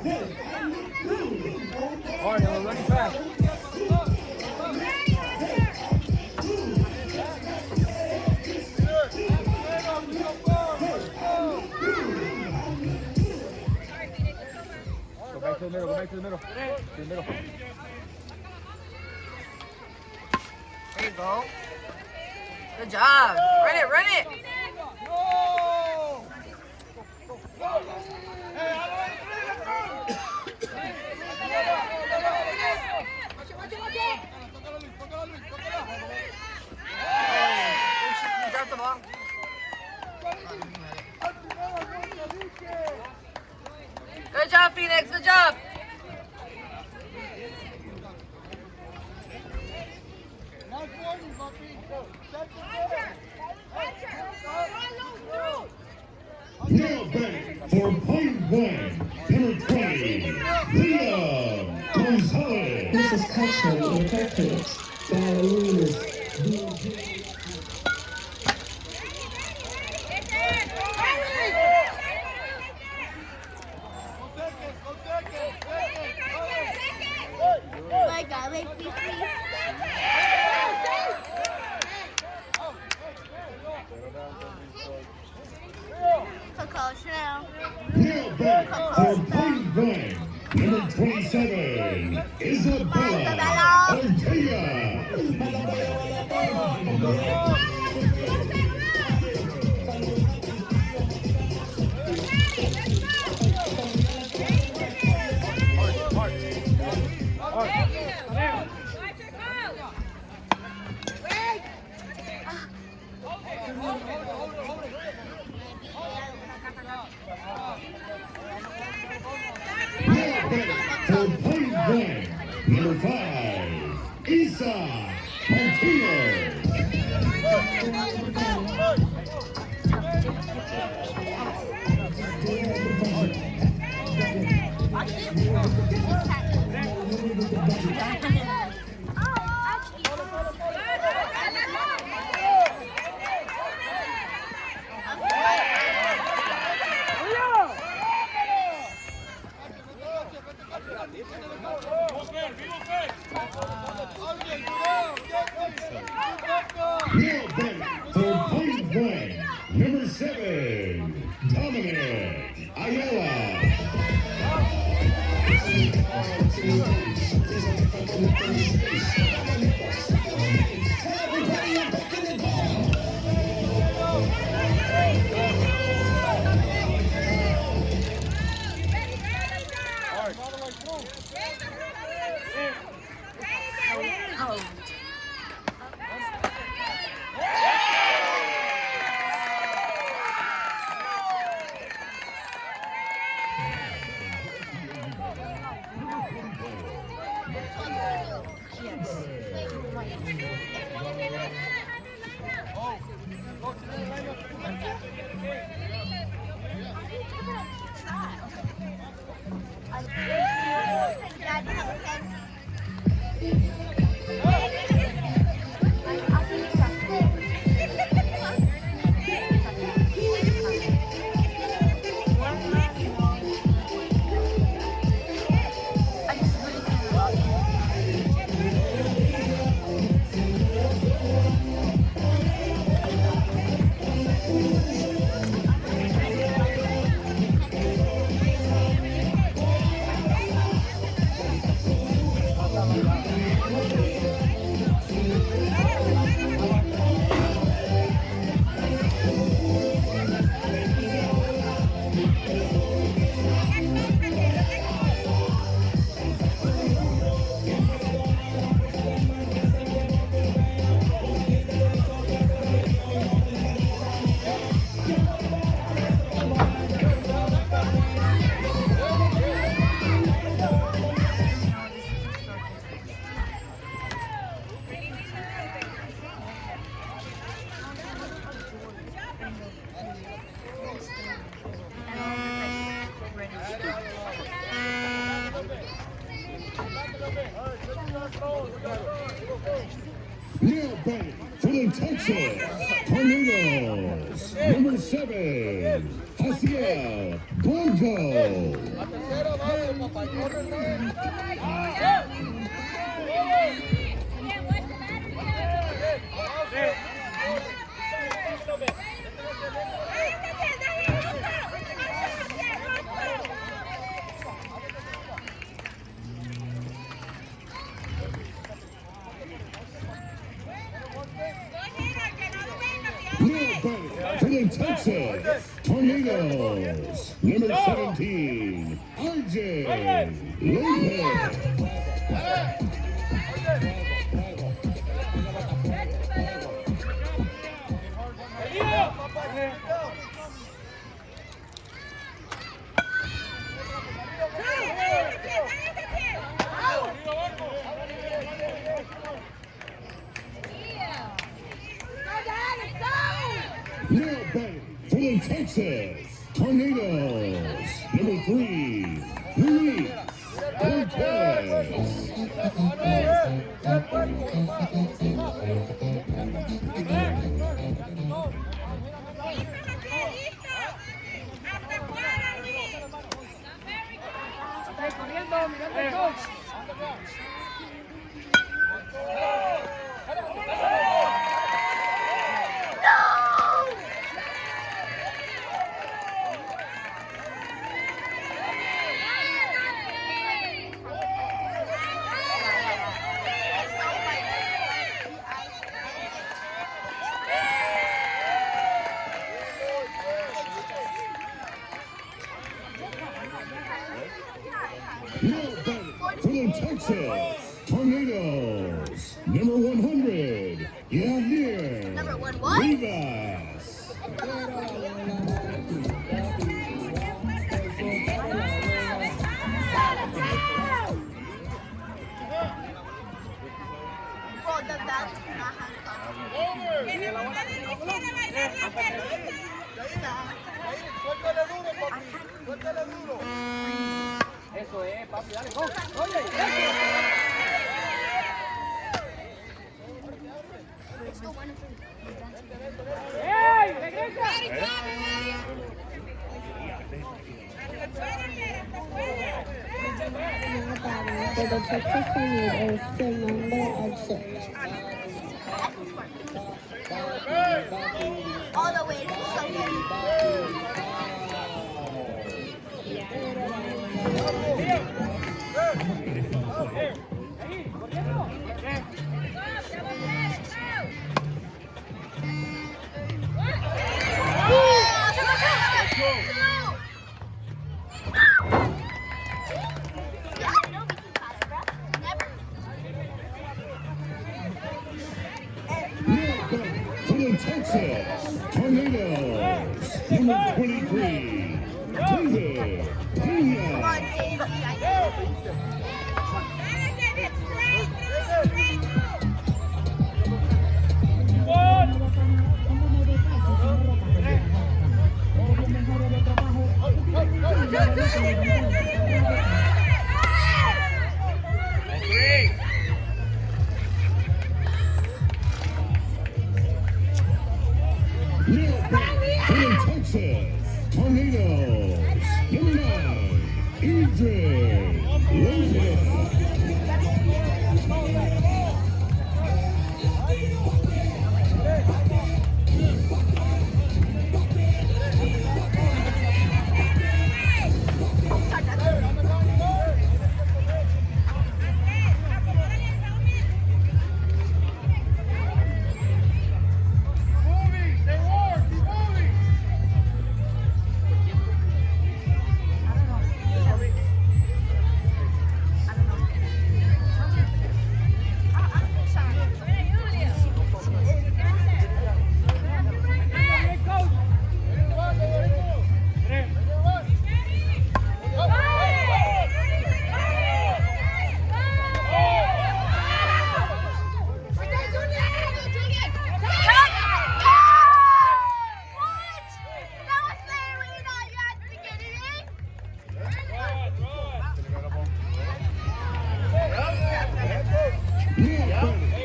All right, we're running fast. Go back to the middle, go back to the middle. To the middle. There you go. Good job. Run it, run it. Drop the ball. Good job, Phoenix. Good job. Now back for point one, number 20, Liam Gonzalez. This is culturally inappropriate. Ballerinas. My God, make me free. Coco Chanel. Now back for point one, number 27, Isabella Ortega. Now back for point one, number 5, Isa Martinez. Now back for point one, number 7, Dominic Ayala. Now back for the Texas Tornadoes, number 7, Haciel Blanco. Texas Tornadoes. Number 17, RJ Lopez. Now batting for the Texas Tornadoes. Number 3, Luis Cortez. Now batting for the Texas Tornadoes. Number 100, Yahir Number one what? Rivas. Bro, the belt is not Eso es, papi, dale, go. Oye. ¡Ey! ¡Regresa! For the Texas Tornadoes, Fernando Edson. all the way to something. For the Texas Tornadoes, number 23, David Pena. Now back for the Texas Tornadoes, number 9, Adrian Lopez.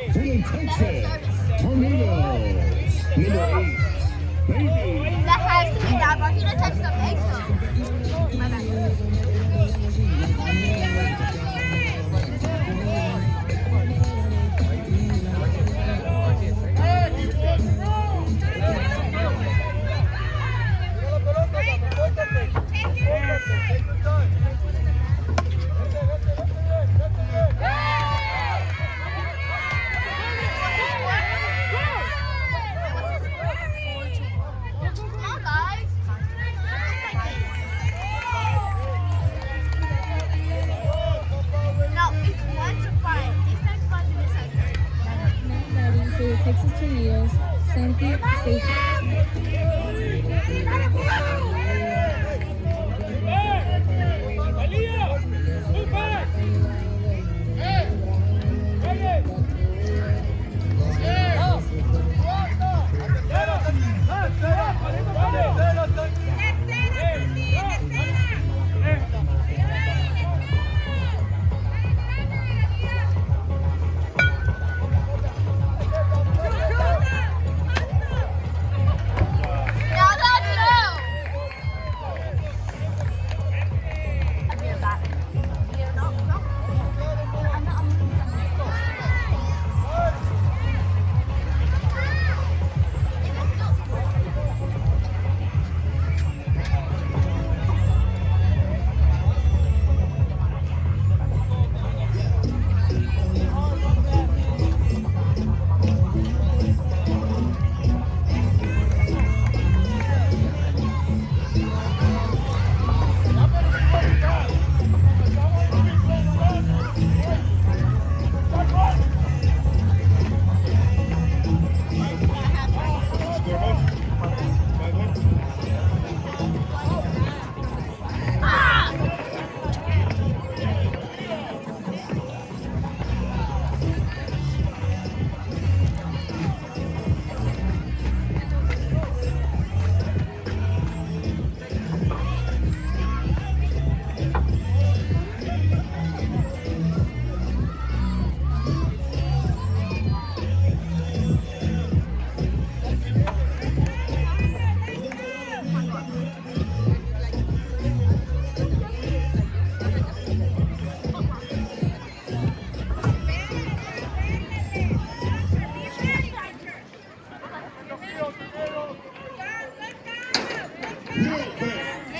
For the Texas Tornadoes, number 8, Baby. That has to be that, but he didn't touch the egg though. My bad. meters. Santi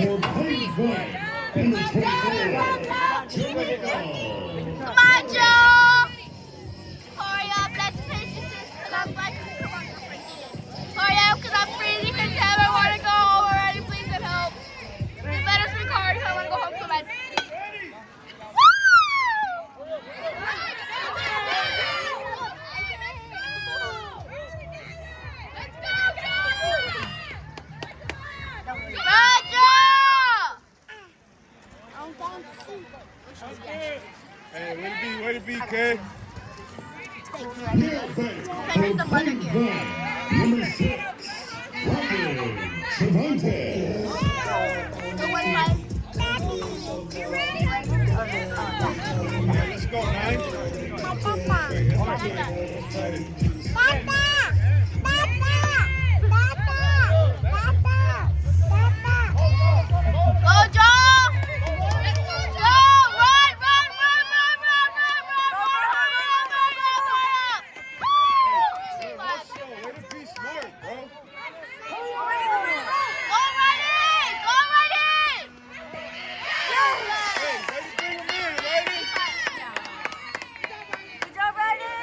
For point one, number 24, Jamaica. Come on, Joe! Hurry up, let's finish this because I'm like, come on, hurry up because I'm freezing to death. I want to go home already. Please get help. You better speak hard because I want to go home so bad. Way to be, kid. Now back for point one, number 6, Robin Cervantes. Let's go, 9. Go, Joe! Go! Run, run, run, run, run, run, run, run, run, run, run, run, Way to be smart, bro. Go right in! Go right in! Hey, way to bring him in, lady. Good job, Ryder!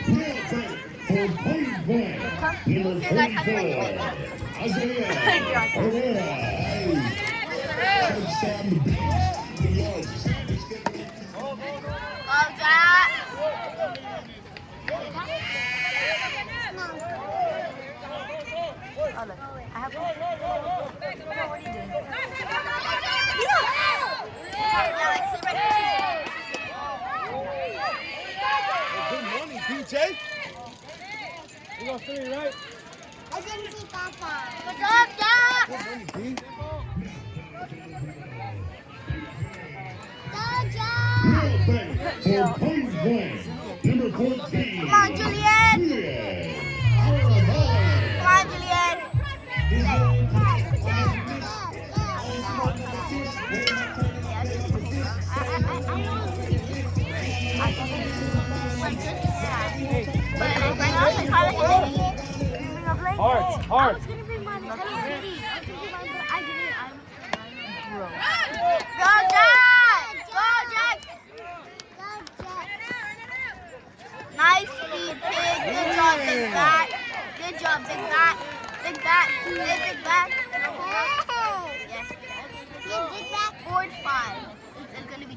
Now back for point one, number 44, Isaiah Herrera. Touchdown the beast. The yards. Go, Jack! Good morning, DJ. You gonna see me, right? Good job, Jack! Good morning, D. Now back for point one, number 14. Come on, Julian! Julian Alvarez. Come on, Julian! Hard. Go, Jack! Nice speed, pig. Good job, big bat. Good job, big bat. Big bat. Hey, big bat. Yes. Board 5. It's going to be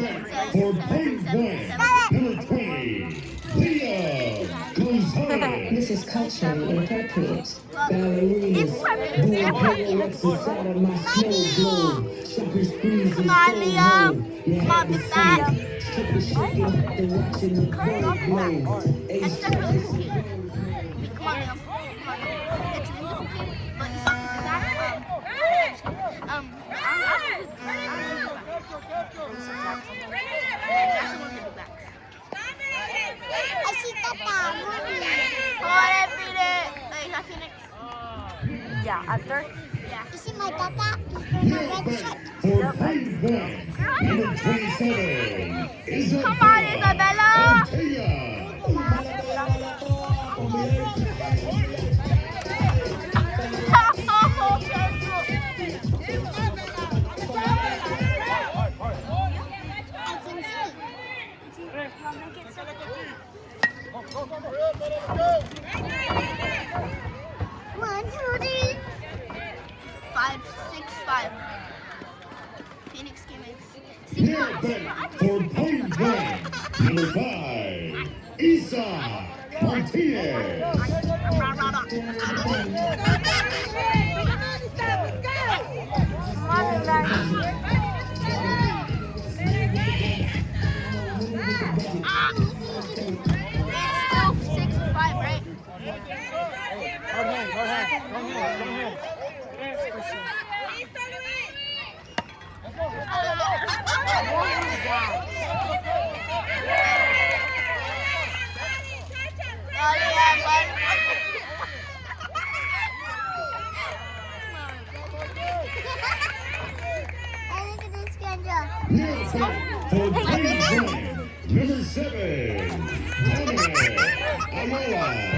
back for point blank. Number 20, Leah Gonzalez. This is culturally inappropriate. Ballerina, It's doing pirouettes inside of my snow globe. Shopping sprees Come and on, so Leo. low. Come on, big back. Stripping, shaking, and watching the bird blow. That's Ace definitely cute. Come on, Leo. Come on. It's a little cute, but you saw the back. I don't know. Jackson wants to do back. I see Papa. Come on, beat it. Wait, is that Phoenix? Yeah, after. Yeah. You see my Papa? He's wearing a red shirt. For point blank. Number 27, Isabella. Come on, Isabella. Montoya. I can see. One, two, three. 5, 6, 5. Phoenix came in. 6, Now 5. back for point blank. Number 5, Isa Martinez. Still 6, 5, right? Hard hand, hard hand. Wrong hand, wrong hand. Oh, yeah, but... I look at this schedule. Now back for point blank. Number 7, Dominic Ayala.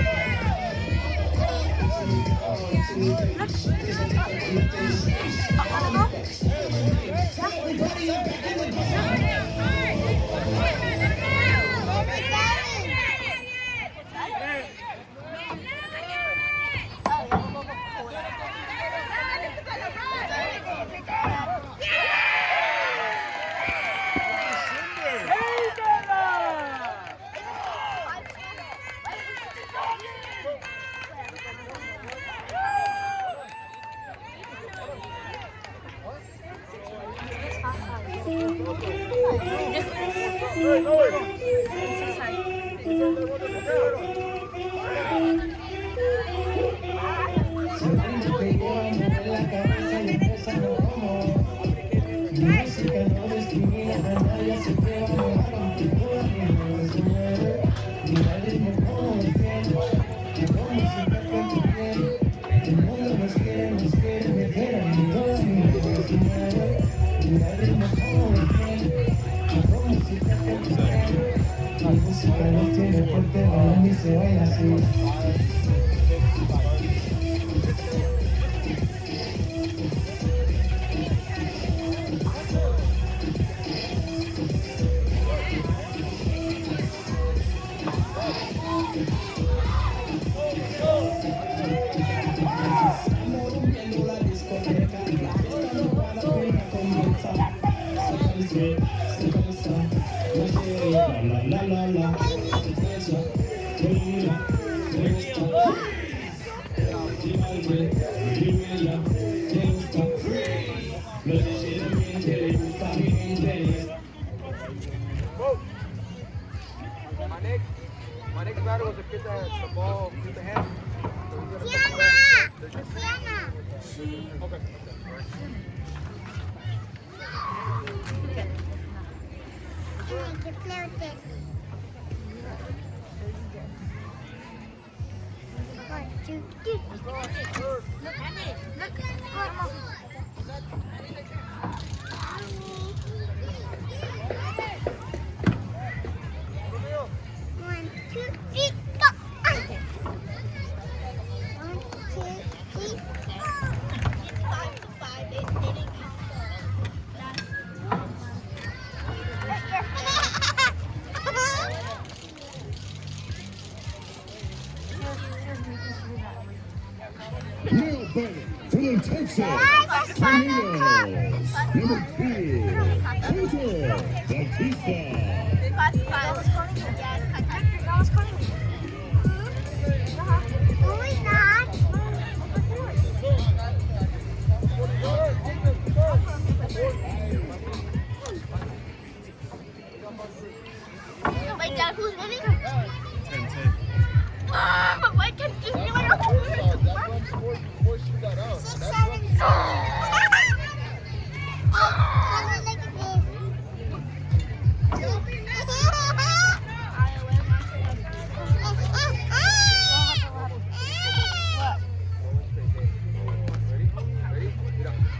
sweet. Superstar. My shady. La la la la. Attention. Danger. Gangsta. Dehydrate. Demelia. Gangsta. Look, shit, I'm in Teddy. Stop hitting Teddy. My next battle was to get the ball, get the hand. Tiana! Tiana! Okay. To play with it. 1, 2, 3. Look at me. Look. Come on. 1, 2, 3, go! 1, 2, 3, go! 5 to 5. They didn't Now batting for the Texas Tornadoes. Number 2, Hunter Batista. Wait, Dad, who's winning? 10-10. But why can't you do it? 6, 7, 6.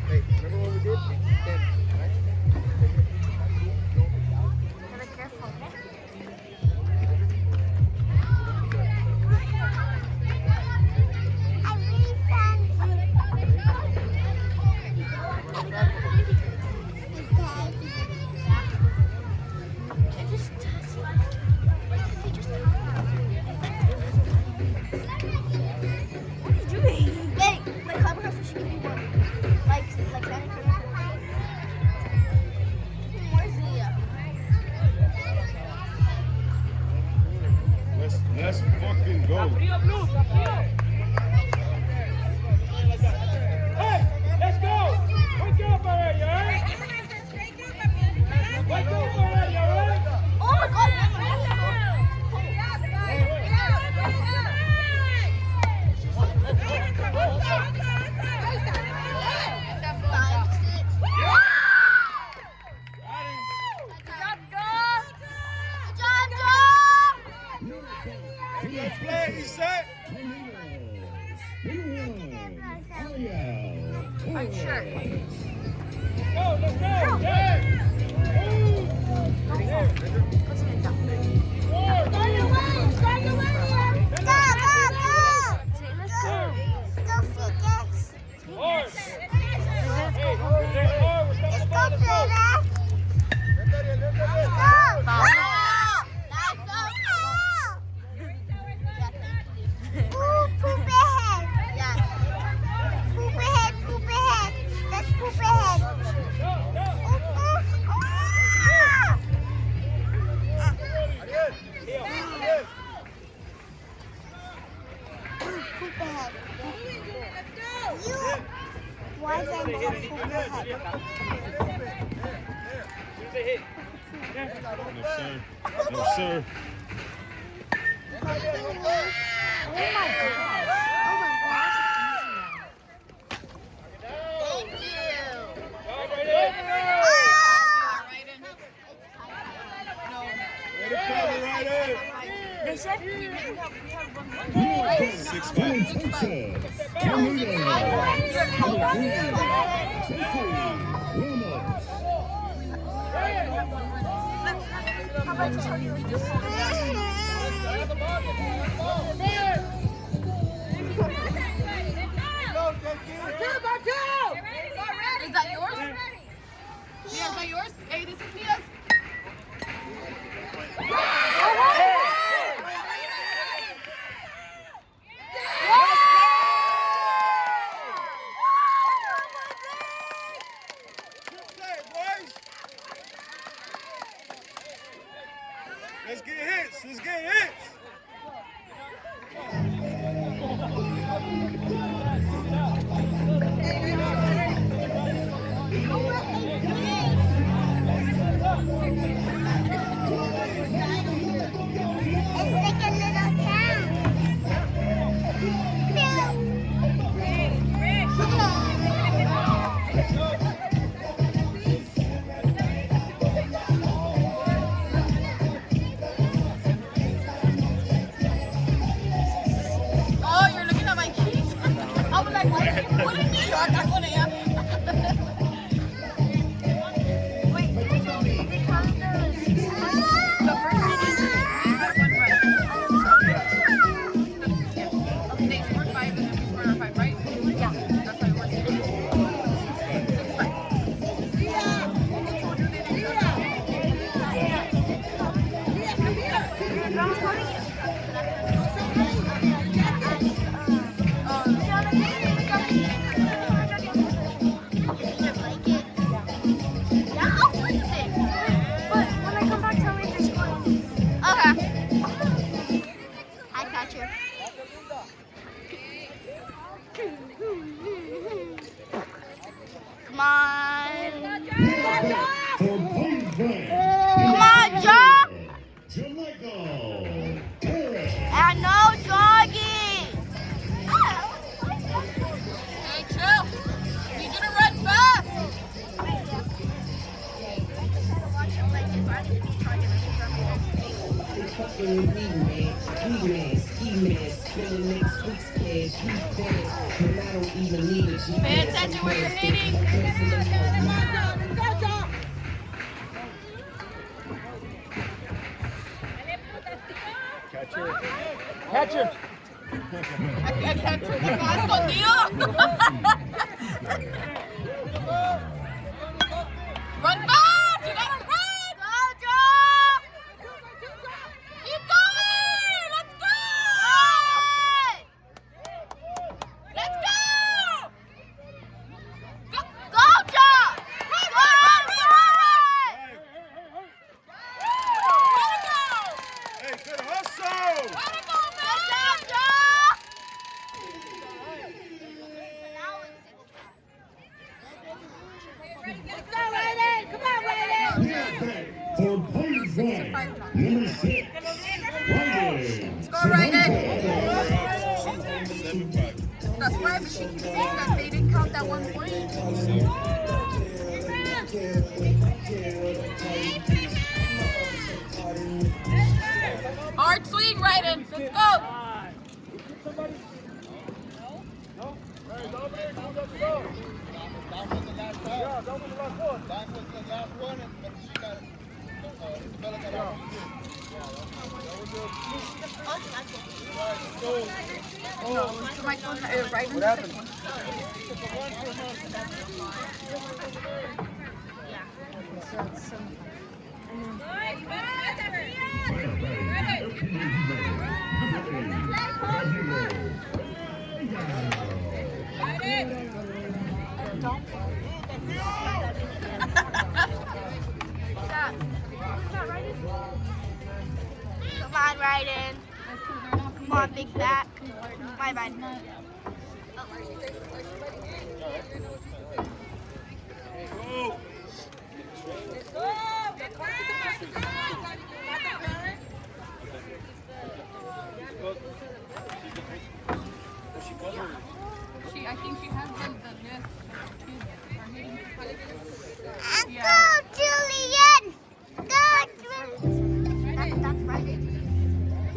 Hey, remember what we did? 10, right? Let's fucking go. Hey, let's go. Wake up already, all right? Wake up already, all right? Oh my God! Let's play, he said. Go, let's go. Yeah. Horse. Hey, let's go. Let's go. Let's Why then just poop ahead? No, sir. No, sir. Oh my God. Oh my gosh. Thank you. Let it cover right in. They said 6-5. Is that yours? Mia, is that yours? Hey, this is Mia's. Good play, boys. Let's get hits. Let's get hits. Oh, you're looking at my keys? I was like, what in New York? I'm going to Wait, the first inning, we got one right. They scored 5 and then we scored our 5, right? Yeah. That's how it was. 5. Come on. For point blank. Come on, Joe. Jamaica. Perez. And no jogging. Hey, chill. You're going to run fast. Fucking with me, man. We man, ski man, spending next week's cash. We fast, and I don't even need a G. Pay attention where you're hitting. Catcher. Catcher. I can't turn the fast on Neil. Run fast. You got to run. Go, Joe. Keep going. Let's go. Let's go. Go. Go, Joe. Run, Go, run, run, run, run. Hey, good hustle. Good job, Joe. Let's go, Raiden. Come on, Raiden. For point blank. Number 6. Raiden. Go, Raiden. 7-5. That's why she keeps saying that they didn't count that 1 point. Hard swing, Raiden. Let's go. What happened? Come on, Raiden. Come on, big back. My bad. Go. I think she has the list. Go, Julian. Go, Julian. That's Raiden.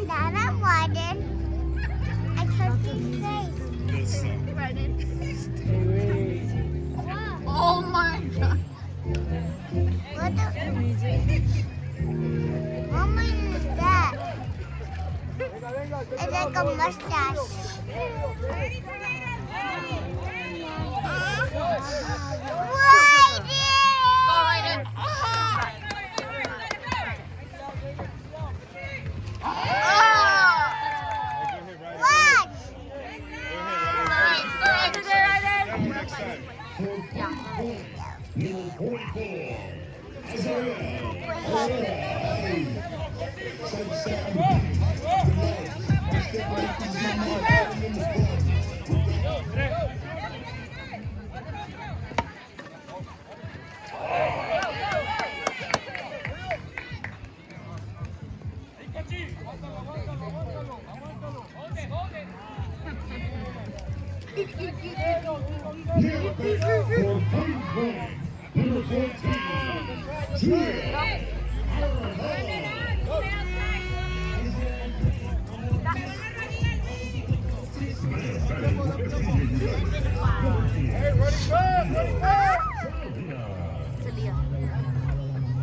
That's Raiden. I touched his face. Good son. Raiden. Oh my god. What the? How much is that? It's like a mustache. Go, Raiden. What? Next time. Number 44. Azariah. For point blank, number 14, Julia. Hey, ready, go! Ready, go!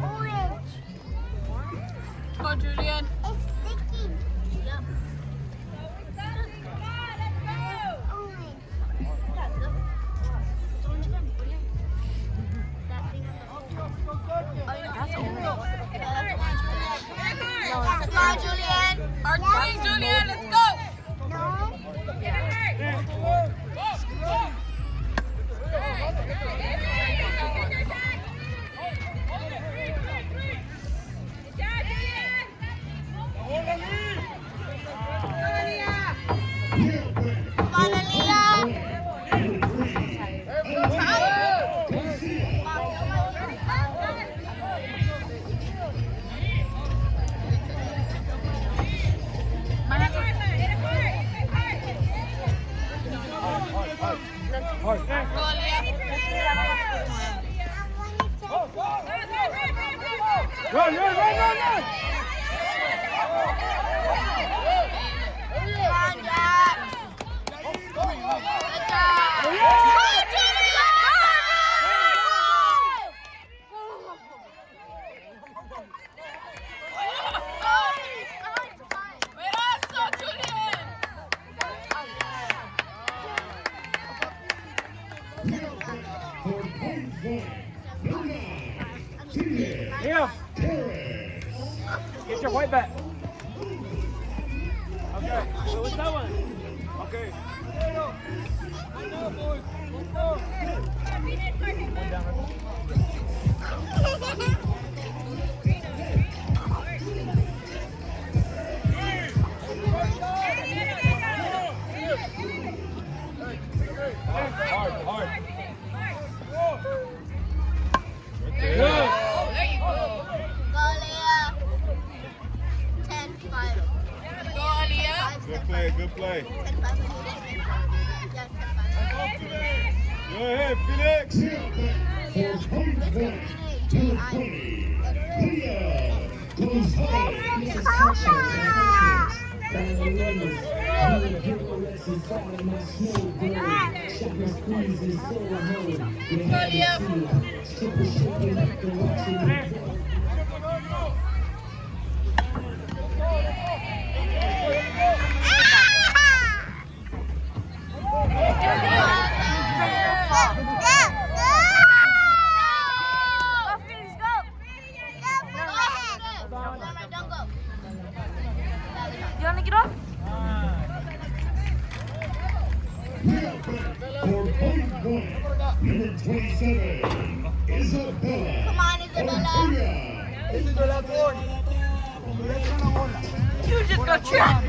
Orange. Come on, Julian. It's sticky. Yep. Come on, Julian. Our team, Julian, let's go. Come on, Aaliyah. Run, run, run, run, run! Come on, Jack. Good job. Mirazo, Julian. For point blank, number 9, Julia Here, Torres. get your white back. Okay, what's that one? Okay. Hard, hard. Good. Go, Leah. 10-5. Go, Aliyah. Good play, good play. 10-5. Yes, 10-5. Go ahead, Phoenix. For point blank, number 20, Leah Gonzalez. You want to get off? For point blank, number 27, Isabella. Come on, Isabella. Ortega. You just got trapped.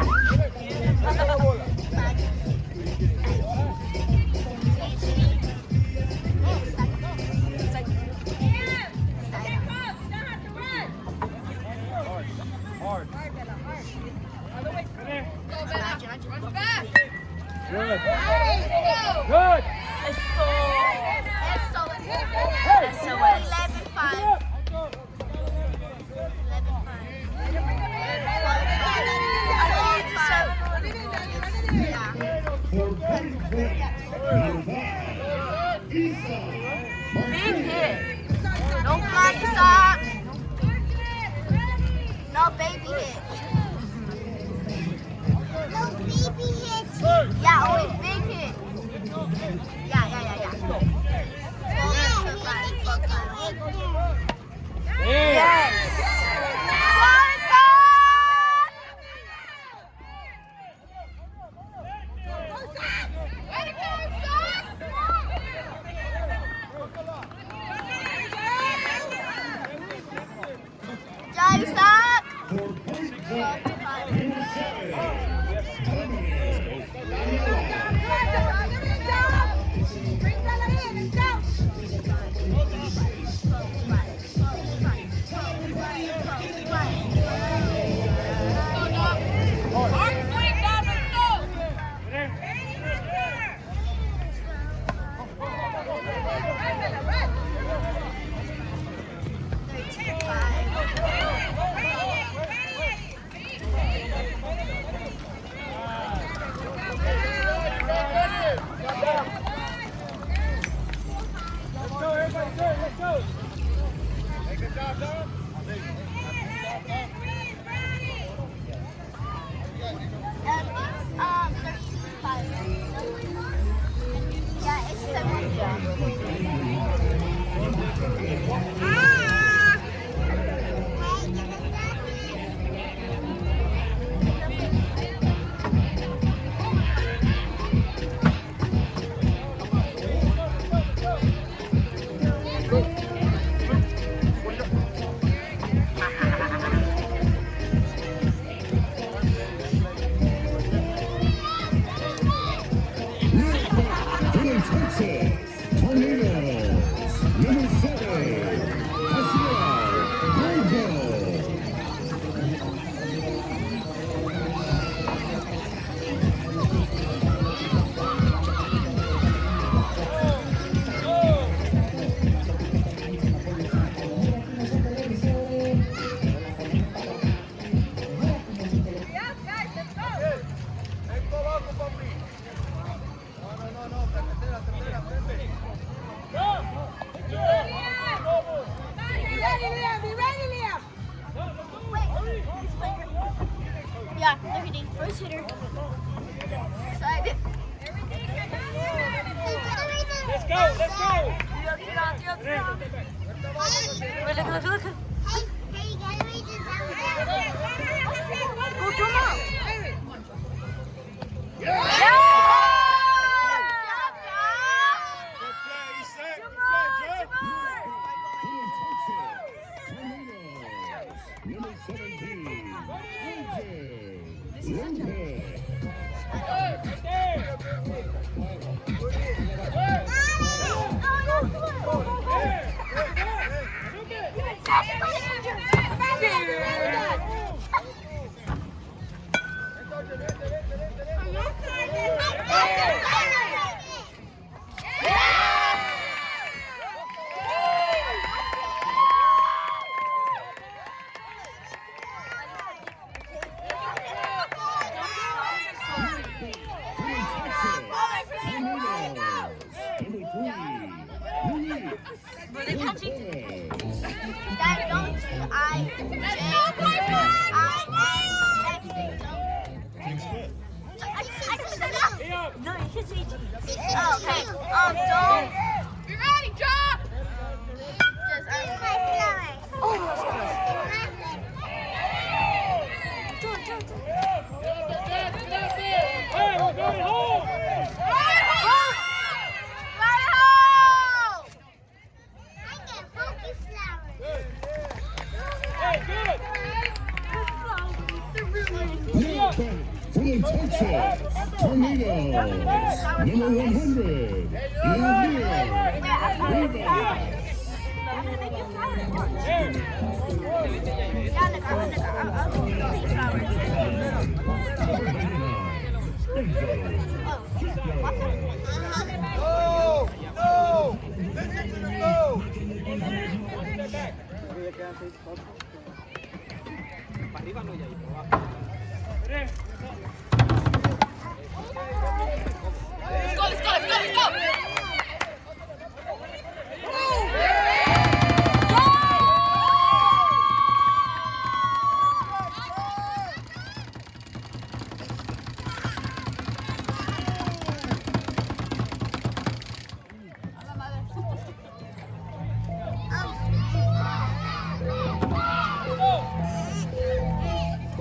Hard. Good. Good. Good. Let's go. Hey. 11-5. 11-5. For point blank, number 5, Isa. Big hit. No flying socks. No baby hit. No baby hit. Yeah, always big hit. Yeah. Hey. Yes. Johnny, stop. For point Just hit her. Let's go, let's go. Look. Hey, you gotta reach it down. Go to mom. Good play, Isak. Good play, Joe. Number 17, Lopez. Dad, don't No, you can say G. Okay. Don't. You ready, John? Hey, we're going home. Hey, good. From Texas, Tornadoes. Number 100, Go! Go! Listen to the go! Let's go.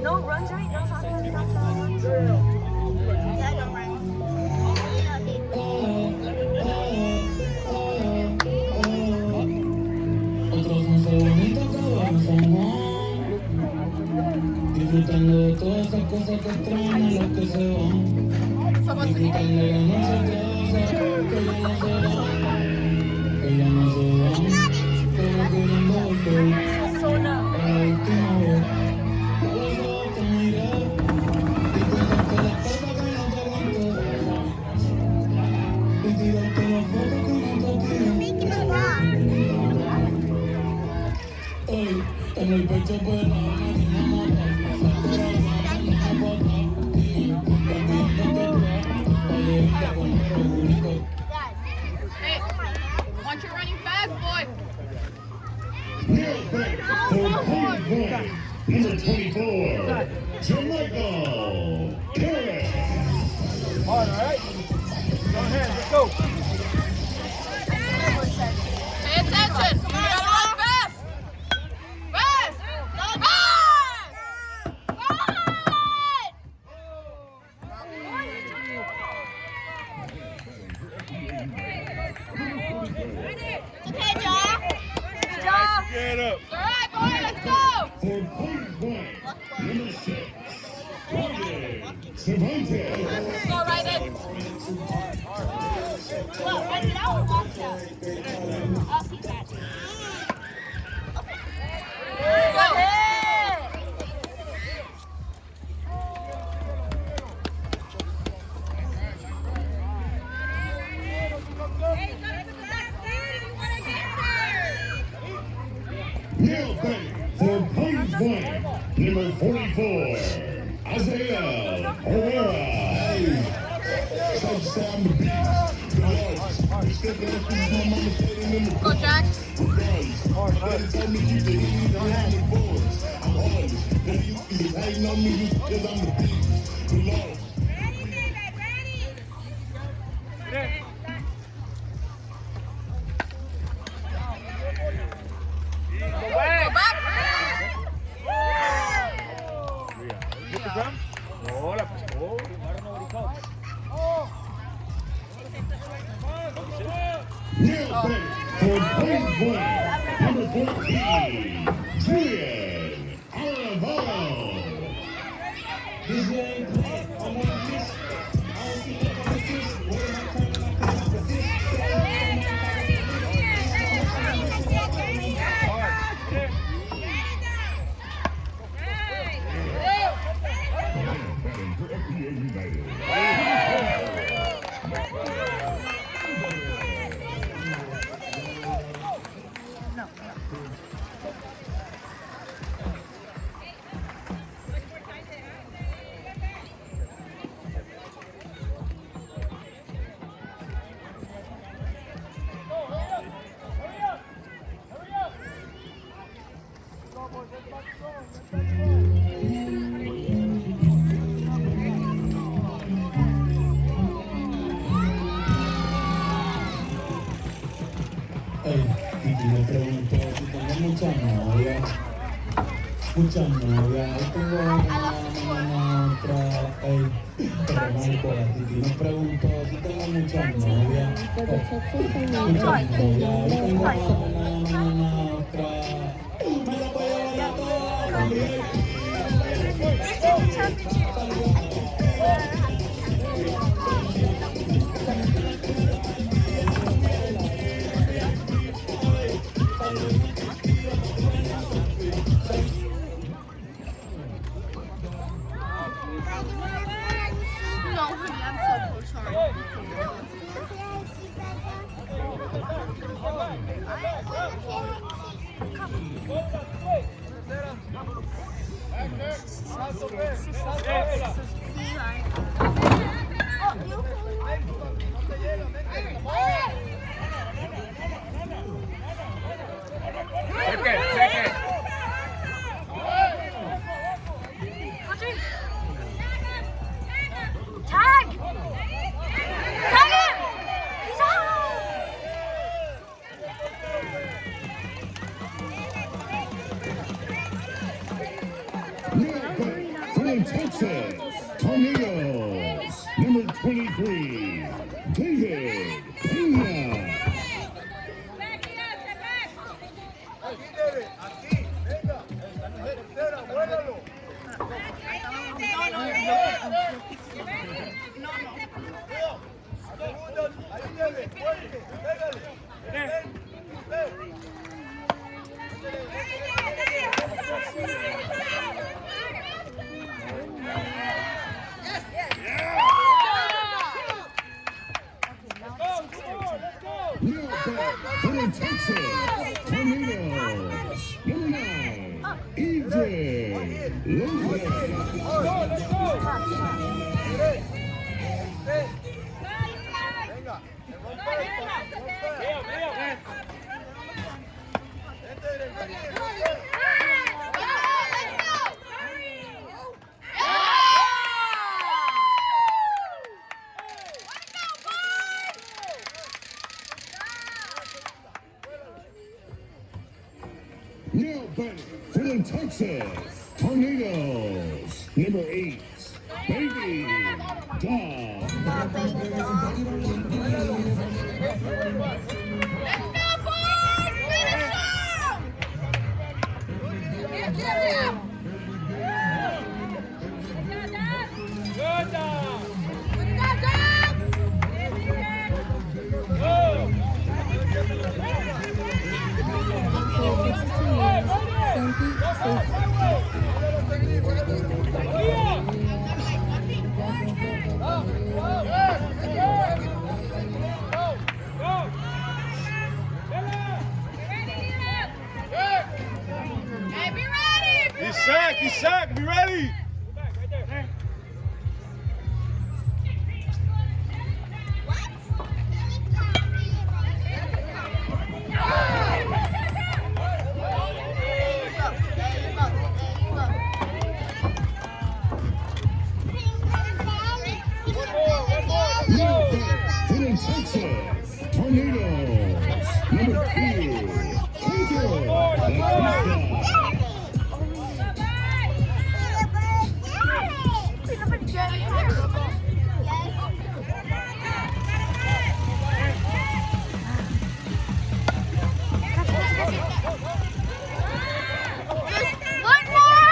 No runs, right? No runs. Otros no se bonito que van San Juan, disfrutando de todas esas cosas que extrañan los que se van, disfrutando de la noche que ya no se van, que ya no se van, pero queriendo volver a la última vez. Por eso te miré y contarte las cosas que no te aguanté y tirarte las fotos que no te tiré. Hoy, en el pecho pues la mata, la corazón no bota, y Hey, want you running fast, boy? Neil Bank for point one. Number 24, Jamaica Perez. Hard, all right? Go ahead, let's go. Pay attention. You gotta run fast. Fast. Okay, Joe. Get up. All right, boy, let's go. For point one, number 6, Cervantes. Go right in. Well, right now or walk out? I'll see that. Go. Neil Bank for point one, number 44, Isaiah Herrera. Go, Jack. to low. Get the drum. Oh, la pasó. I don't know what he called. Now ready for point one. Number 14, Julian Aravalo. This year ain't playing. I want to miss. I don't see no competition. Where am I turning my competition? Batting for FPA United. Ey, Titi me preguntó si tengo muchas novias. Muchas novias. Ahí tengo una otra. Ey, pero Marco, la Titi me preguntó si tengo muchas novias. For the Texas Muchas tornado, novias. Ahí tengo Stella una otra. Me la voy a llevar a todas también. No, honey, I'm so sorry. Tag! Tag him! He's out! Now batting for the Texas Tornadoes. Number 23, David Pena. Aquí, venga. Tercera, muévalo. Segunda, ahí viene, fuerte, pégale. Ven, ven. Now back for the Texas Tornadoes. Number 9, EJ Lopez. Venga, rompe esto, rompe. Now batting for the Texas Tornadoes. Number 8, Baby Dog. For Texas tornadoes, Sandy Safe. He's sacked. He's sacked. Be ready. Tornadoes. Number 2, Tito Batista. One more!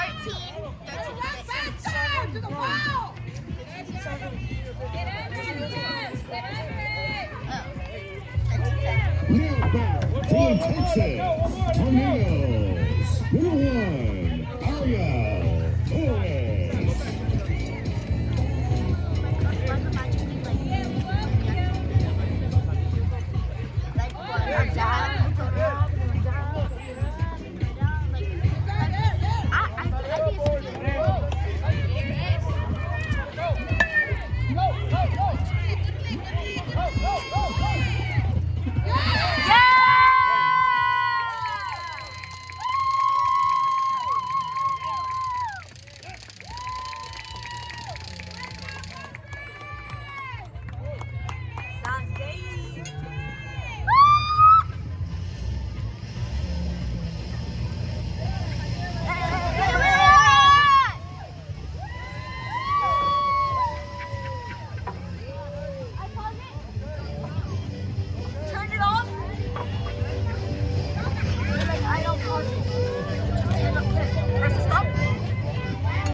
13. Now back to the Texas Tornadoes. Number 1, Aria